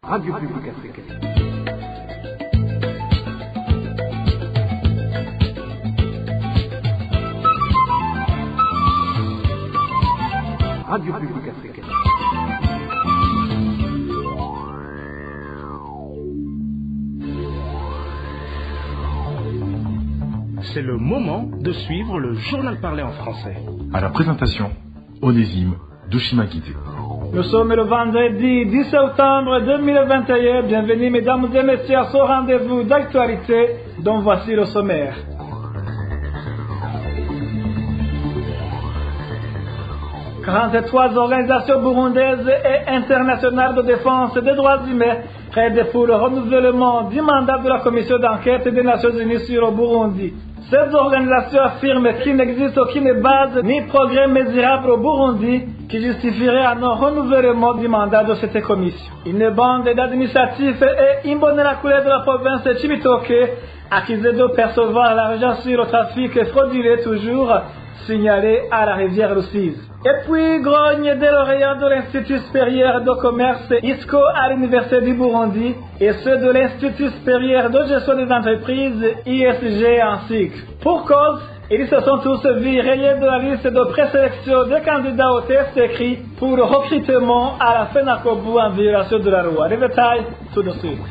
Radio Publique Africaine. Radio Publique Africaine. C'est le moment de suivre le journal parlé en français. À la présentation, Onésime Dushimakite. Nous sommes le vendredi 10 septembre 2021. Bienvenue mesdames et messieurs à ce rendez-vous d'actualité dont voici le sommaire. « 43 organisations burundaises et internationales de défense des droits humains plaident pour le renouvellement du mandat de la commission d'enquête des Nations Unies sur le Burundi. Ces organisations affirment qu'il n'existe aucune base ni progrès mesurable au Burundi qui justifierait un non-renouvellement du mandat de cette commission. Une bande d'administratifs et Imbonerakure de la province de Cibitoke, accusée de percevoir l'argent sur le trafic frauduleux toujours signalé à la rivière Rusizi. Et puis, grogne des lauréats de l'Institut supérieur de commerce ISCO à l'Université du Burundi et ceux de l'Institut supérieur de gestion des entreprises ISG en cycle. Pour cause, ils se sont tous vus rayés de la liste de présélection des candidats au test écrit pour le recrutement à la FENACOBU en violation de la loi. Les détails tout de suite.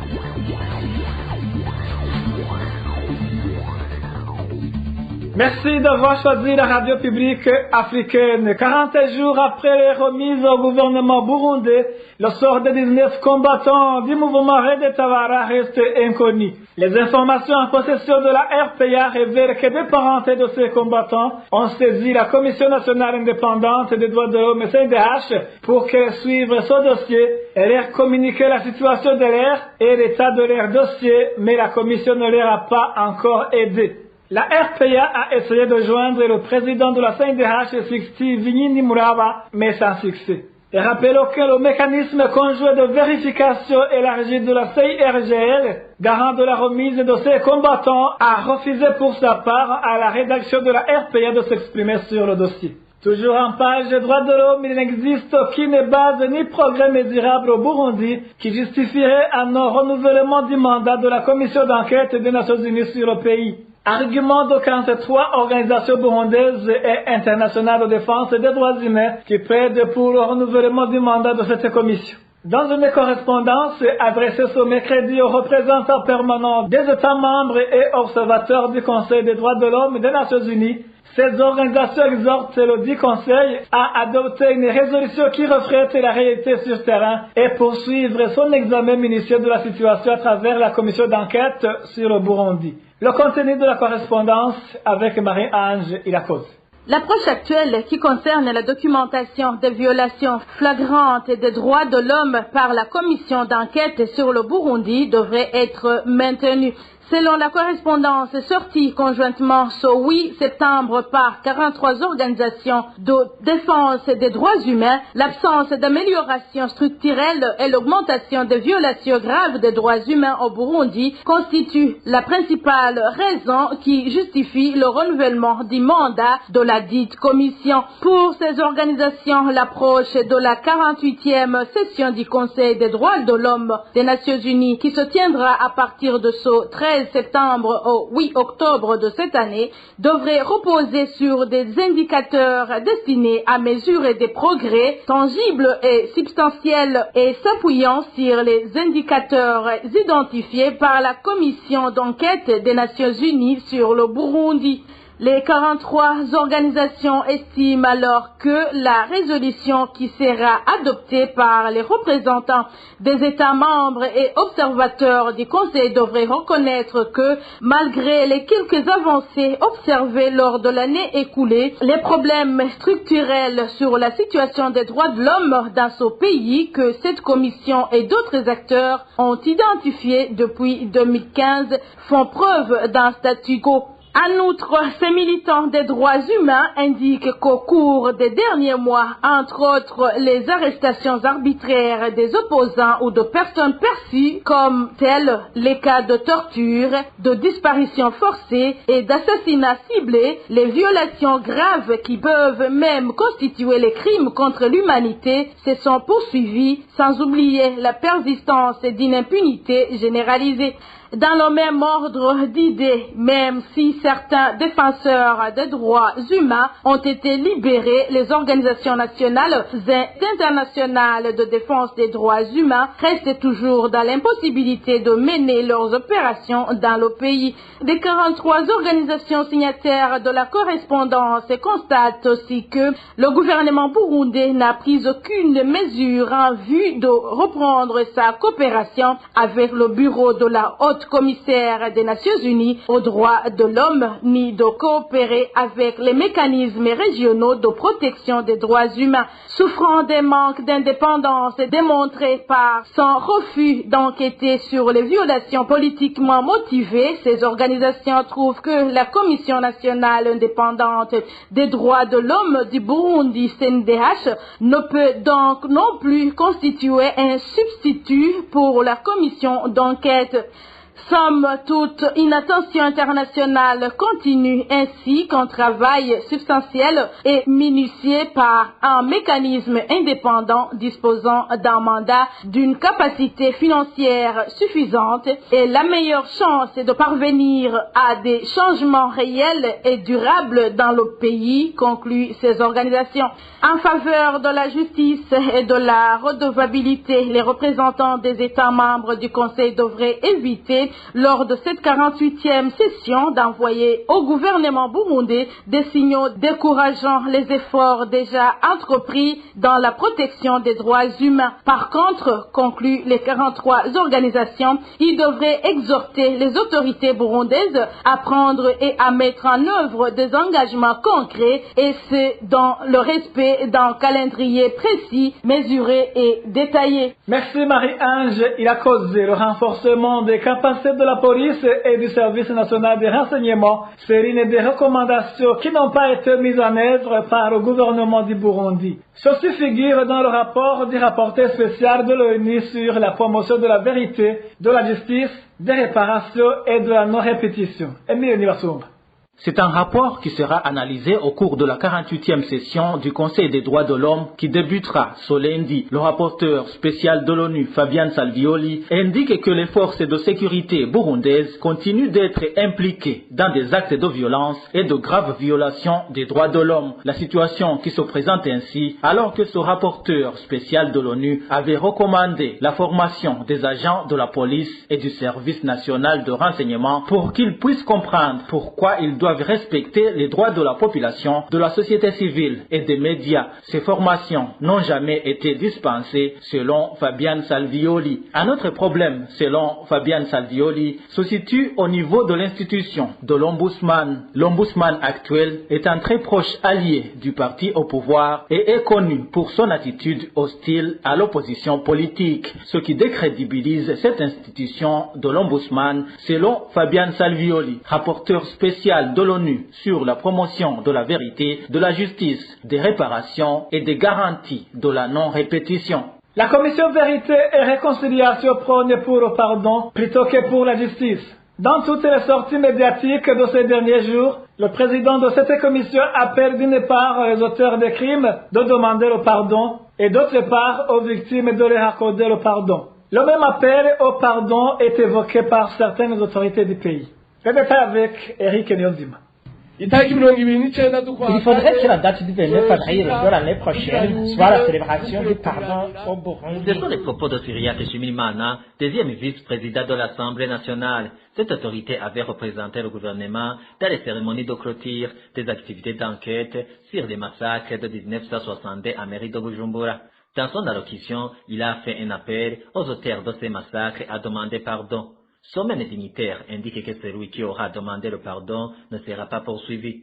Merci d'avoir choisi la radio publique africaine. 40 jours après les remises au gouvernement burundais, le sort des 19 combattants du mouvement Red Tabara reste inconnu. Les informations en possession de la RPA révèlent que des parentés de ces combattants ont saisi la Commission nationale indépendante des droits de l'homme CNDH pour qu'elle suive ce dossier et leur communiquer la situation de leur et l'état de leur dossier, mais la Commission ne leur a pas encore aidé. La RPA a essayé de joindre le président de la CNDH, Sixty Vignini Muraba, mais sans succès. Et rappelons que le mécanisme conjoint de vérification élargi de la CIRGL, garant de la remise de ces combattants, a refusé pour sa part à la rédaction de la RPA de s'exprimer sur le dossier. Toujours en page droits de l'homme, il n'existe aucune base ni progrès mesurable au Burundi qui justifierait un non-renouvellement du mandat de la commission d'enquête des Nations Unies sur le pays. Argument de 43 organisations burundaises et internationales de défense des droits humains qui plaident pour le renouvellement du mandat de cette commission. Dans une correspondance adressée ce mercredi aux représentants permanents des États membres et observateurs du Conseil des droits de l'homme des Nations Unies, ces organisations exhortent le dit Conseil à adopter une résolution qui reflète la réalité sur terrain et poursuivre son examen minutieux de la situation à travers la commission d'enquête sur le Burundi. Le contenu de la correspondance avec Marie-Ange Ilakoz. L'approche actuelle qui concerne la documentation des violations flagrantes des droits de l'homme par la commission d'enquête sur le Burundi devrait être maintenue. Selon la correspondance sortie conjointement ce 8 septembre par 43 organisations de défense des droits humains, l'absence d'amélioration structurelle et l'augmentation des violations graves des droits humains au Burundi constituent la principale raison qui justifie le renouvellement du mandat de la dite commission. Pour ces organisations, l'approche de la 48e session du Conseil des droits de l'homme des Nations Unies qui se tiendra à partir de ce 13 septembre au 8 octobre de cette année devrait reposer sur des indicateurs destinés à mesurer des progrès tangibles et substantiels et s'appuyant sur les indicateurs identifiés par la commission d'enquête des Nations Unies sur le Burundi. Les 43 organisations estiment alors que la résolution qui sera adoptée par les représentants des États membres et observateurs du Conseil devrait reconnaître que, malgré les quelques avancées observées lors de l'année écoulée, les problèmes structurels sur la situation des droits de l'homme dans ce pays que cette commission et d'autres acteurs ont identifiés depuis 2015 font preuve d'un statu quo. En outre, ces militants des droits humains indiquent qu'au cours des derniers mois, entre autres les arrestations arbitraires des opposants ou de personnes perçues comme telles les cas de torture, de disparition forcée et d'assassinats ciblés, les violations graves qui peuvent même constituer les crimes contre l'humanité se sont poursuivies, sans oublier la persistance d'une impunité généralisée. Dans le même ordre d'idées, même si certains défenseurs des droits humains ont été libérés, les organisations nationales et internationales de défense des droits humains restent toujours dans l'impossibilité de mener leurs opérations dans le pays. Des 43 organisations signataires de la correspondance constatent aussi que le gouvernement burundais n'a pris aucune mesure en vue de reprendre sa coopération avec le bureau de la haute commissaire des Nations Unies aux droits de l'homme, ni de coopérer avec les mécanismes régionaux de protection des droits humains. Souffrant des manques d'indépendance démontrés par son refus d'enquêter sur les violations politiquement motivées, ces organisations trouvent que la Commission nationale indépendante des droits de l'homme du Burundi, CNDH, ne peut donc non plus constituer un substitut pour la commission d'enquête. Somme toute, une attention internationale continue ainsi qu'un travail substantiel et minutieux par un mécanisme indépendant disposant d'un mandat, d'une capacité financière suffisante et la meilleure chance de parvenir à des changements réels et durables dans le pays, concluent ces organisations. En faveur de la justice et de la redevabilité, les représentants des États membres du Conseil devraient éviter lors de cette 48e session d'envoyer au gouvernement burundais des signaux décourageant les efforts déjà entrepris dans la protection des droits humains. Par contre, concluent les 43 organisations, ils devraient exhorter les autorités burundaises à prendre et à mettre en œuvre des engagements concrets et ce, dans le respect d'un calendrier précis, mesuré et détaillé. Merci Marie-Ange. Il a causé le renforcement des capacités de la police et du service national de renseignement. C'est l'une des recommandations qui n'ont pas été mises en œuvre par le gouvernement du Burundi. Ceci figure dans le rapport du rapporteur spécial de l'ONU sur la promotion de la vérité, de la justice, des réparations et de la non-répétition. Emile Nibasumba. C'est un rapport qui sera analysé au cours de la 48e session du Conseil des droits de l'homme qui débutera ce lundi. Le rapporteur spécial de l'ONU, Fabian Salvioli, indique que les forces de sécurité burundaises continuent d'être impliquées dans des actes de violence et de graves violations des droits de l'homme. La situation qui se présente ainsi alors que ce rapporteur spécial de l'ONU avait recommandé la formation des agents de la police et du service national de renseignement pour qu'ils puissent comprendre pourquoi ils doivent respecter les droits de la population, de la société civile et des médias. Ces formations n'ont jamais été dispensées selon Fabian Salvioli. Un autre problème, selon Fabian Salvioli, se situe au niveau de l'institution de l'ombudsman. L'ombudsman actuel est un très proche allié du parti au pouvoir et est connu pour son attitude hostile à l'opposition politique, ce qui décrédibilise cette institution de l'ombudsman selon Fabian Salvioli, rapporteur spécial de l'ONU sur la promotion de la vérité, de la justice, des réparations et des garanties de la non-répétition. La commission vérité et réconciliation prône pour le pardon plutôt que pour la justice. Dans toutes les sorties médiatiques de ces derniers jours, le président de cette commission appelle d'une part les auteurs des crimes de demander le pardon et d'autre part aux victimes de leur accorder le pardon. Le même appel au pardon est évoqué par certaines autorités du pays. Les détails avec Eric Nyonzima. Il faudrait que la date du 29 avril de l'année prochaine soit la célébration du pardon au Burundi. Ce sont les propos de Cyriaque Shimirimana, deuxième vice-président de l'Assemblée nationale. Cette autorité avait représenté le gouvernement dans les cérémonies de clôture des activités d'enquête sur les massacres de 1962 à mairie de Bujumbura. Dans son allocution, il a fait un appel aux auteurs de ces massacres à demander pardon. Son même dignitaire indique que celui qui aura demandé le pardon ne sera pas poursuivi.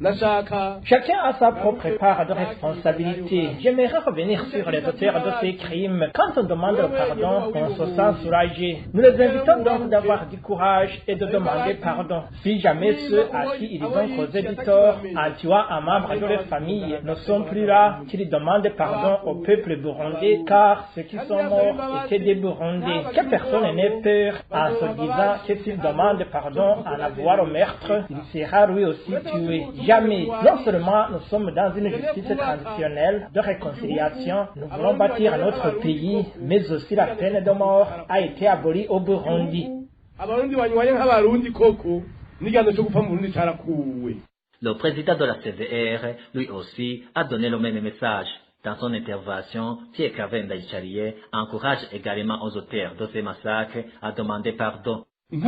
Chacun a sa propre part de responsabilité. J'aimerais revenir sur les auteurs de ces crimes. Quand on demande pardon, on se sent soulagé. Nous les invitons donc d'avoir du courage et de demander pardon. Si jamais ceux à qui ils ont causé du tort, en tuant un membre de leur famille, ne sont plus là, qu'ils demandent pardon au peuple burundais, car ceux qui sont morts étaient des Burundais. Que personne n'ait peur en se disant que s'il demande pardon en avoir au meurtre, il sera lui aussi tué. Jamais. Non seulement nous sommes dans une justice traditionnelle de réconciliation, nous voulons bâtir notre pays, mais aussi la peine de mort a été abolie au Burundi. Le président de la CVR, lui aussi, a donné le même message. Dans son intervention, Pierre Kavenda Icharie encourage également aux auteurs de ces massacres à demander pardon. Pour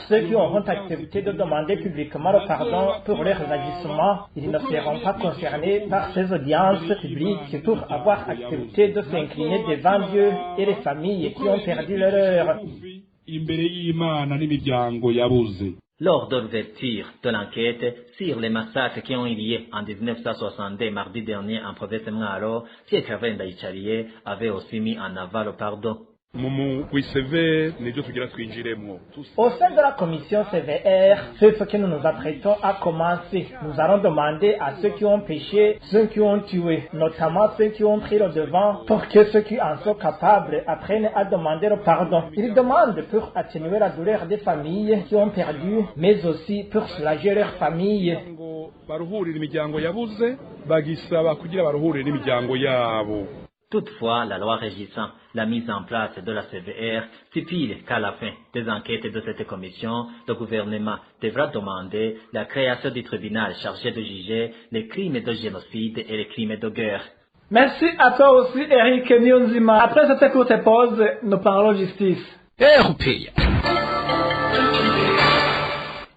ceux qui auront accepté de demander publiquement le pardon pour leurs agissements, ils ne seront pas concernés par ces audiences publiques pour avoir accepté de s'incliner devant Dieu et les familles qui ont perdu leur heure. Lors de l'ouverture de l'enquête sur les massacres qui ont eu lieu en 1962, mardi dernier, en province de Mwaro, Pierre Kavenda Icharie avait aussi mis en avant le pardon. Au sein de la commission CVR, c'est ce que nous nous apprêtons à commencer. Nous allons demander à ceux qui ont péché, ceux qui ont tué, notamment ceux qui ont pris le devant, pour que ceux qui en sont capables apprennent à demander le pardon. Ils demandent pour atténuer la douleur des familles qui ont perdu, mais aussi pour soulager leurs familles. Toutefois, la loi régissant la mise en place de la CVR stipule qu'à la fin des enquêtes de cette commission, le gouvernement devra demander la création du tribunal chargé de juger les crimes de génocide et les crimes de guerre. Merci à toi aussi, Eric Nyonzima. Après cette courte pause, nous parlons justice.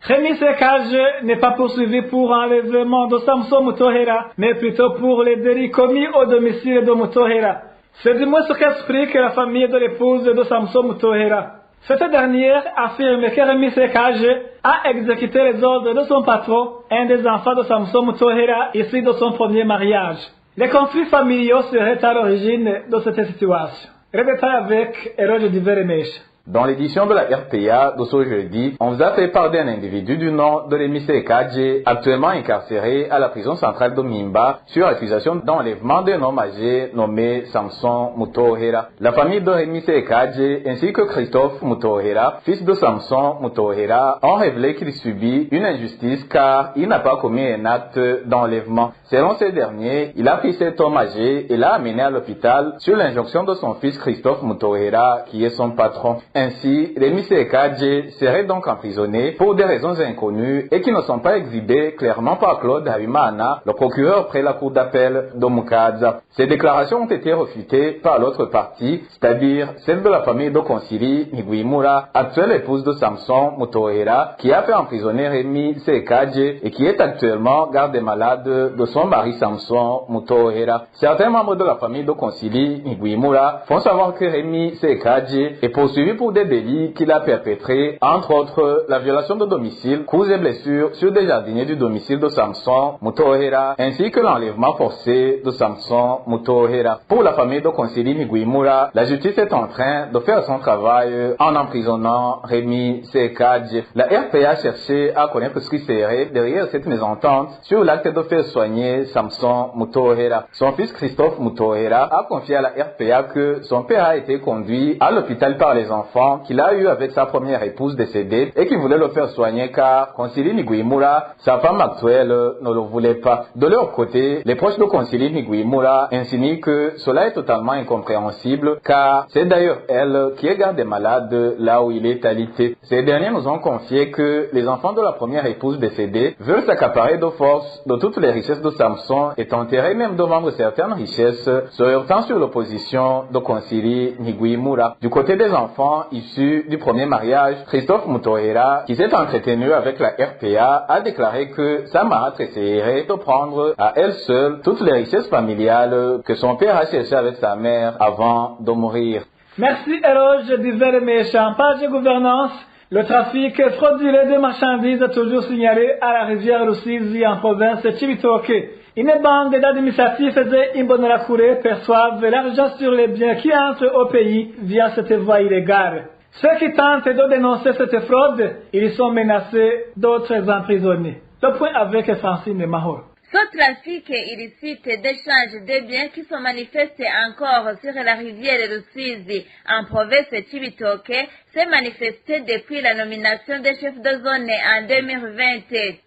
Rémi Sekage n'est pas poursuivi pour enlèvement de Samson Mutohera, mais plutôt pour les délits commis au domicile de Mutohera. C'est du moins ce qu'explique la famille de l'épouse de Samson Mutohera. Cette dernière affirme que Rémi Sekage a exécuté les ordres de son patron, un des enfants de Samson Mutohera, issu de son premier mariage. Les conflits familiaux seraient à l'origine de cette situation. Les détails avec Eroge Diveremesh. Dans l'édition de la RPA de ce jeudi, on vous a fait part d'un individu du nom de Rémi Sekage, actuellement incarcéré à la prison centrale de Mimba sur accusation d'enlèvement d'un homme âgé nommé Samson Mutohera. La famille de Rémi Sekage ainsi que Christophe Mutohera, fils de Samson Mutohera, ont révélé qu'il subit une injustice car il n'a pas commis un acte d'enlèvement. Selon ces derniers, il a pris cet homme âgé et l'a amené à l'hôpital sur l'injonction de son fils Christophe Mutohera, qui est son patron. Ainsi, Rémi Sekage serait donc emprisonné pour des raisons inconnues et qui ne sont pas exhibées clairement par Claude Habimana, le procureur près la cour d'appel de Mukaza. Ces déclarations ont été refutées par l'autre partie, c'est-à-dire celle de la famille de Konsili Niguimura, actuelle épouse de Samson Mutohera, qui a fait emprisonner Rémi Sekage et qui est actuellement garde-malade de son mari Samson Mutohera. Certains membres de la famille de Konsili Niguimura font savoir que Rémi Sekage est poursuivi pour des délits qu'il a perpétrés, entre autres la violation de domicile, coups et blessures sur des jardiniers du domicile de Samson Mutohera, ainsi que l'enlèvement forcé de Samson Mutohera. Pour la famille de Konsili Niguimura, la justice est en train de faire son travail en emprisonnant Rémi Sekage. La RPA cherchait à connaître ce qui serait derrière cette mésentente sur l'acte de faire soigner Samson Mutohera. Son fils Christophe Mutohera a confié à la RPA que son père a été conduit à l'hôpital par les enfants qu'il a eu avec sa première épouse décédée et qui voulait le faire soigner car Konsili Niguimura, sa femme actuelle, ne le voulait pas. De leur côté, les proches de Konsili Niguimura insinuent que cela est totalement incompréhensible car c'est d'ailleurs elle qui est garde des malades là où il est alité. Ces derniers nous ont confié que les enfants de la première épouse décédée veulent s'accaparer de force de toutes les richesses de Samson et tenteraient même de vendre certaines richesses, se heurtant sur l'opposition de Konsili Niguimura. Du côté des enfants issus du premier mariage, Christophe Mutohera, qui s'est entretenu avec la RPA, a déclaré que sa marâtre essayerait de prendre à elle seule toutes les richesses familiales que son père a cherchées avec sa mère avant de mourir. Merci Eroge Diveremesh. En page de gouvernance, Le trafic frauduleux de marchandises a toujours signalé à la rivière Rusizi en province de Cibitoke. Une bande d'administratifs et Imbonerakure perçoivent l'argent sur les biens qui entrent au pays via cette voie illégale. Ceux qui tentent de dénoncer cette fraude, ils sont menacés, d'autres emprisonnés. Le point avec Francine Mahor. Ce trafic illicite d'échange de biens qui se manifeste encore sur la rivière Rusizi en province de Cibitoke s'est manifesté depuis la nomination des chefs de zone en 2020.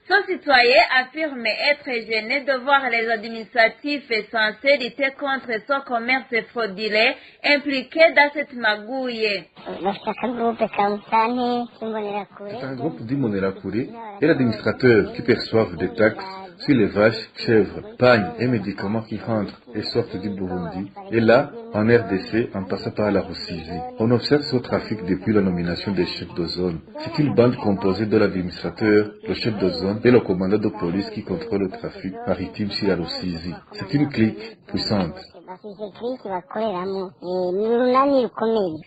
Ce citoyen affirme être gêné de voir les administratifs censés lutter contre ce commerce frauduleux impliqués dans cette magouille. C'est un groupe d'Imbonerakure et l'administrateur qui perçoivent des taxes sur les vaches, chèvres, pagnes et médicaments qui rentrent et sortent du Burundi, et là, en RDC, en passant par la Rusizi. On observe ce trafic depuis la nomination des chefs de zone. C'est une bande composée de l'administrateur, le chef de zone et le commandant de police qui contrôle le trafic maritime sur la Rusizi. C'est une clique puissante.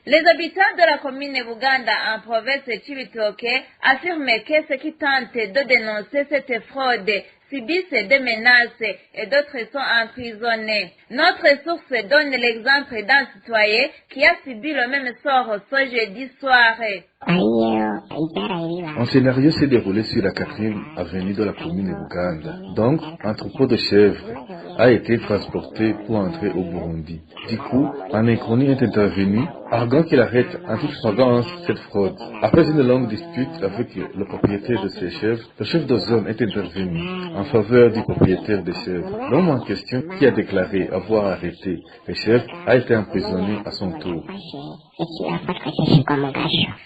Les habitants de la commune Buganda en province de Cibitoke affirment que ceux qui tentent de dénoncer cette fraude subissent des menaces et d'autres sont emprisonnés. Notre source donne l'exemple d'un citoyen qui a subi le même sort ce jeudi soir. Un scénario s'est déroulé sur la 4e avenue de la commune Buganda. Donc, un troupeau de chèvres a été transporté pour entrer au Burundi. Du coup, un inconnu est intervenu, arguant qu'il arrête en toute flagrance cette fraude. Après une longue dispute avec le propriétaire de ces chèvres, le chef de zone est intervenu en faveur du propriétaire des chèvres. L'homme en question, qui a déclaré avoir arrêté les chèvres, a été emprisonné à son tour.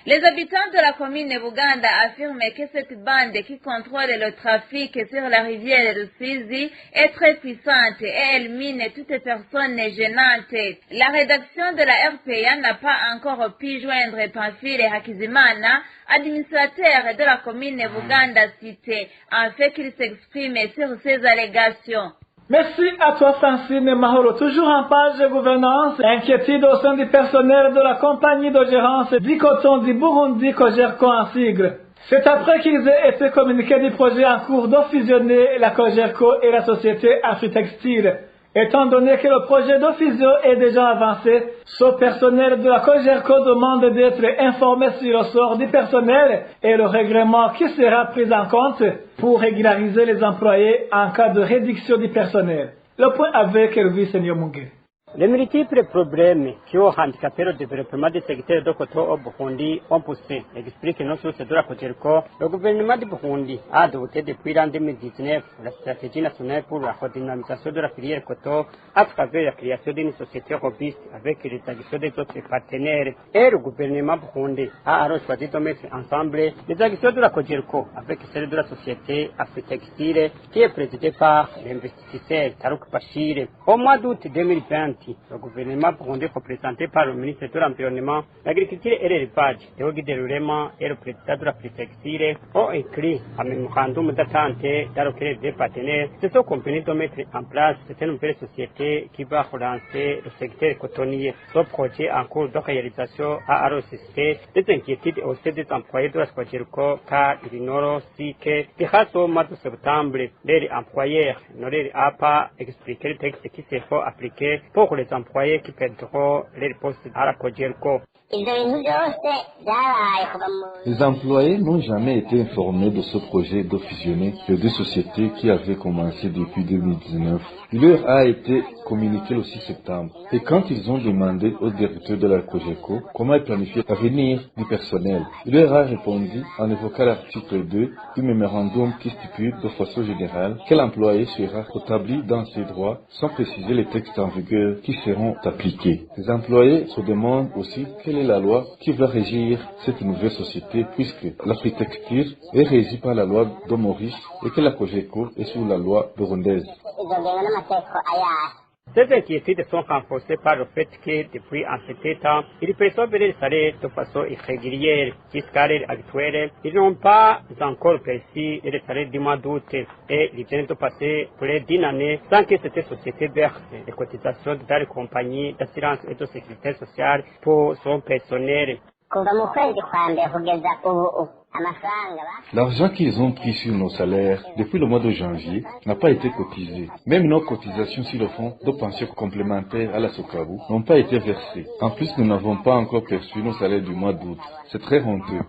Les habitants de la commune de Buganda affirment que cette bande qui contrôle le trafic sur la rivière Rusizi est très puissante et elle mine toute personne gênante. La rédaction de la RPA n'a pas encore pu joindre Pamphile Hakizimana, administrateur de la commune de Buganda cité, afin qu'il s'exprime sur ces allégations. Merci à toi Francine Mahoro. Toujours en page de gouvernance, inquiétude au sein du personnel de la compagnie de gérance du coton du Burundi, Cogerco en sigle. C'est après qu'ils aient été communiqués du projet en cours de fusionner la Cogerco et la société Afritextile. Étant donné que le projet de fusion est déjà avancé, ce personnel de la Cogerco demande d'être informé sur le sort du personnel et le règlement qui sera pris en compte pour régulariser les employés en cas de réduction du personnel. Le point avec Elvis Nyomungé. Les multiples problèmes qui ont handicapé le développement du secteur de coton au Burundi ont poussé, explique nos sources de la Cogerco. Le gouvernement du Burundi a adopté depuis l'an 2019 la stratégie nationale pour la redynamisation de la filière coton à travers la création d'une société robuste avec les actions des autres partenaires. Et le gouvernement burundais a alors choisi de mettre ensemble les actions de la Cogerco avec celles de la société Afritextile qui est présidée par l'investisseur Tarouk Bachir. Au mois d'août 2020, le gouvernement burundais représenté par le ministre de l'Environnement, l'Agriculture et l'Élevage, Théogie Delurema et le président de la Afritextile ont écrit un mémorandum d'attente dans lequel les deux partenaires se sont convenus de mettre en place cette nouvelle société qui va relancer le secteur cotonnier. Ce projet en cours de réalisation a alors suscité des inquiétudes au sein des employés de la Cogerco car il ignore aussi que grâce au mois de septembre, les employeurs ne leur a pas expliqué le texte qui se faut appliquer pour les employés qui perdront les postes à la Cogerco. Les employés n'ont jamais été informés de ce projet de fusionner les deux sociétés qui avaient commencé depuis 2019. Il leur a été communiqué le 6 septembre. Et quand ils ont demandé au directeur de la Cogerco comment planifier l'avenir du personnel, il leur a répondu en évoquant l'article 2 du mémorandum qui stipule de façon générale que l'employé sera rétabli dans ses droits sans préciser les textes en vigueur qui seront appliqués. Les employés se demandent aussi quelle est la loi qui va régir cette nouvelle société puisque l'Afritextile est régie par la loi de Maurice et que la Cogerco est sous la loi burundaise. Ces inquiétudes sont renforcées par le fait que depuis un certain temps, ils perçoivent les salaires de façon irrégulière. Jusqu'à l'heure actuelle, ils n'ont pas encore perçu les salaires du mois d'août et ils viennent de passer près d'une année sans que cette société verse les cotisations dans les compagnies d'assurance et de sécurité sociale pour son personnel. L'argent qu'ils ont pris sur nos salaires depuis le mois de janvier n'a pas été cotisé. Même nos cotisations sur le fonds de pension complémentaire à la Sokabu n'ont pas été versées. En plus, nous n'avons pas encore perçu nos salaires du mois d'août. C'est très honteux.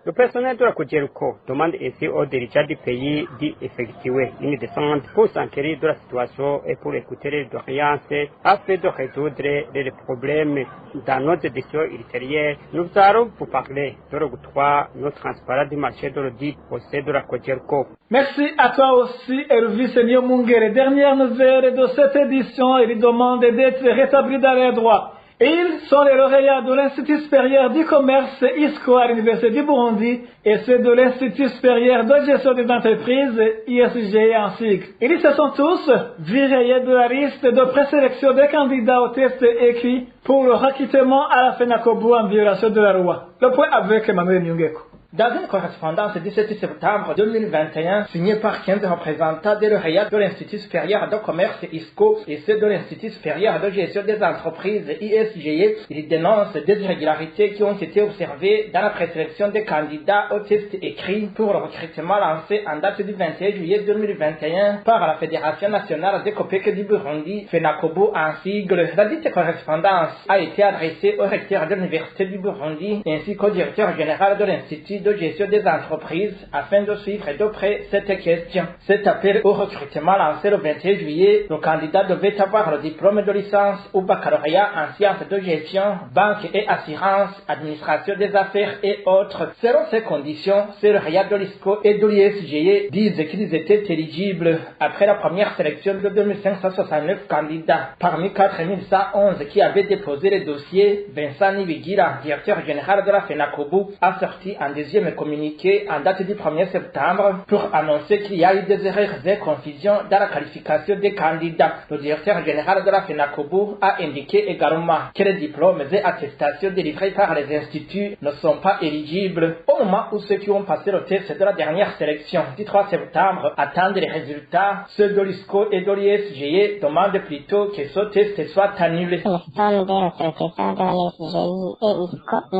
Le personnel de la Cogeco demande ainsi aux dirigeants du pays d'effectuer une descente pour s'enquérir de la situation et pour écouter les doléances afin de résoudre les problèmes. Dans notre édition ultérieure, nous allons vous parler de l'octroi non transparent du marché de l'audit au sein de la Cogeco. Merci à toi aussi, Elvis Nyomungere. Dernière nouvelle de cette édition, il demande d'être rétabli dans les droits. Et ils sont les lauréats de l'Institut supérieur du commerce ISCO à l'Université du Burundi et ceux de l'Institut supérieur de gestion des entreprises ISG en sigle. Ils se sont tous virés de la liste de présélection des candidats au test écrit pour le recrutement à la FENACOBU en violation de la loi. Le point avec Emmanuel Nyungeko. Dans une correspondance du 17 septembre 2021 signée par 15 représentants des lauréats de l'Institut supérieur de commerce ISCO et ceux de l'Institut supérieur de gestion des entreprises ISGE, ils dénoncent des irrégularités qui ont été observées dans la présélection des candidats au test écrit pour le recrutement lancé en date du 21 juillet 2021 par la Fédération nationale des COPEC du Burundi, FENACOBU en sigle. La dite correspondance a été adressée au recteur de l'Université du Burundi ainsi qu'au directeur général de l'Institut de gestion des entreprises afin de suivre de près cette question. Cet appel au recrutement lancé le 21 juillet, le candidat devait avoir le diplôme de licence ou baccalauréat en sciences de gestion, banque et assurance, administration des affaires et autres. Selon ces conditions, ces lauréats de l'ISCO et de l'ISGE disent qu'ils étaient éligibles après la première sélection de 2569 candidats. Parmi 4111 qui avaient déposé les dossiers, Vincent Nibigira, directeur général de la FENACOBU, a sorti un deuxième communiqué en date du 1er septembre pour annoncer qu'il y a eu des erreurs et confusions dans la qualification des candidats. Le directeur général de la FENACOBU a indiqué également que les diplômes et attestations délivrés par les instituts ne sont pas éligibles. Au moment où ceux qui ont passé le test de la dernière sélection du 3 septembre attendent les résultats, ceux de l'ISCO et de l'ISGE demandent plutôt que ce test soit annulé. Nous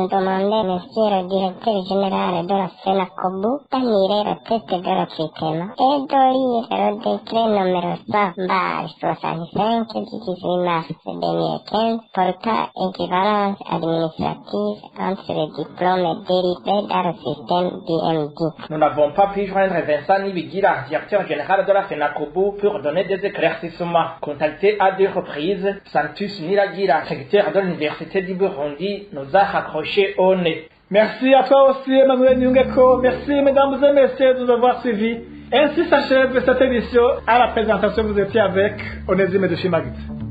demandons, monsieur le directeur général de la FENACOBU d'annuler le test de recrutement et de lire le décret numéro 100/65 du 18 mars 2015 portant équivalence administrative entre les diplômes délivrés dans le système DMD. Nous n'avons pas pu joindre Vincent Nibigira, directeur général de la FENACOBU, pour donner des éclaircissements. Contacté à 2 reprises, Santus Niragira, recteur de l'Université du Burundi, nous a raccroché au nez. Merci à toi aussi, Emmanuel Nyungeko. Merci, mesdames et messieurs, de nous avoir suivis. Ainsi s'achève cette édition. À la présentation, vous étiez avec Onésime de Chimagit.